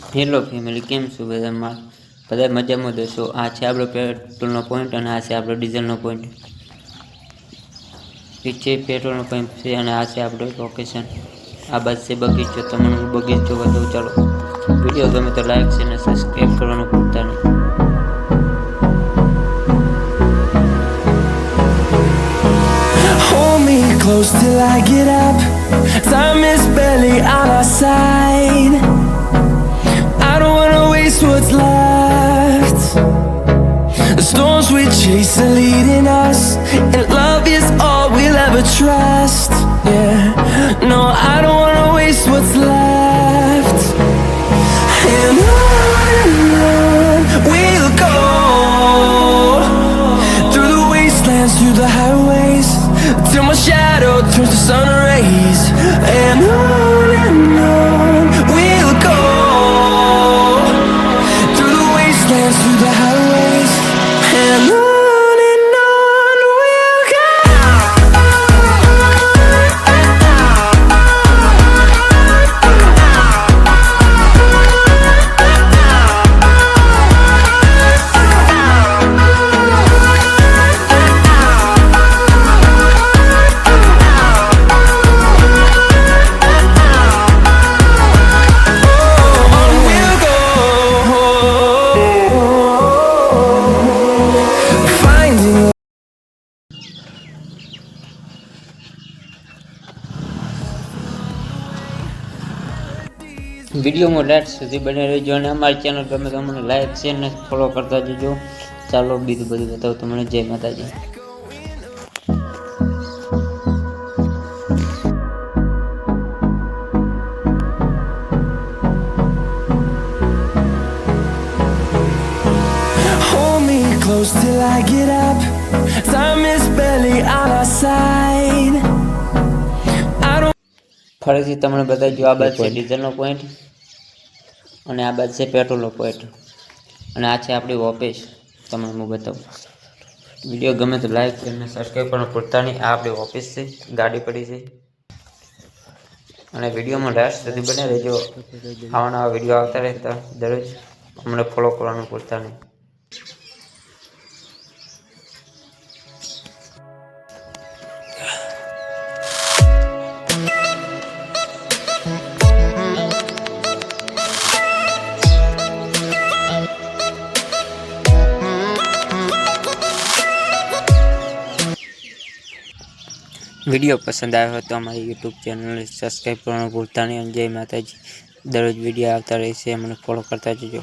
Hello family, કેમ છો બધા મજામાં દોશો? આ છે આપણો પેટ્રોલનો પોઈન્ટ અને આ છે આપણો ડીઝલનો પોઈન્ટ. પીછે પેટ્રોલનો પંપ છે અને આ છે આપણું લોકેશન. આ બાદ છે બગીચો. તમને હું બગીચો બતાવું. ચાલો, વિડીયો ગમે તો લાઈક છે અને સબસ્ક્રાઈબ કરવાનું ભૂલતા નહીં. Hold me close till I get up. Time is barely on our side. I don't wanna waste what's left. The storms we chase are leading us, and love is all we'll ever trust. Yeah, no, I don't wanna waste what's left. And on we'll go, through the wastelands, through the highways, till my shadow turns to sun rays. And on we'll go, through the wastelands, through the highways, and on we'll go. વિડીયોમાં light સુધી બને રહેજો અને અમારી channel ગમે તો મને like share અને ફોલો કરતા જજો. ચાલો, બીજું બધું બતાવું તમને. જય માતાજી. Hold me close till I get up. Time is barely on our side. I don't. ફરીથી તમને બતાવી દઉં. આ બાદ છે ડીઝલનો પોઈન્ટ અને આ બાદ છે પેટ્રોલનો પોઈન્ટ અને આ છે આપણી ઓફિસ. તમને હું બતાવું. વિડીયો ગમે તો લાઈક અને સબસ્ક્રાઈબ પણ ભૂલતા નહીં. આ આપણી ઓફિસ છે, ગાડી પડી છે અને વિડીયોમાં લાસ્ટ સુધી બને રહેજો. આવા નવા વિડીયો આવતા રહેતા દરરોજ. અમને ફોલો કરવાનું ભૂલતા નહીં. વિડીયો પસંદ આવ્યો હોય તો અમારી યુટ્યુબ ચેનલને સબસ્ક્રાઈબ કરવાનું ભૂલતા નહીં. અને જય માતાજી. દરરોજ વિડીયો આવતા રહેશે, અમને ફોલો કરતા જજો.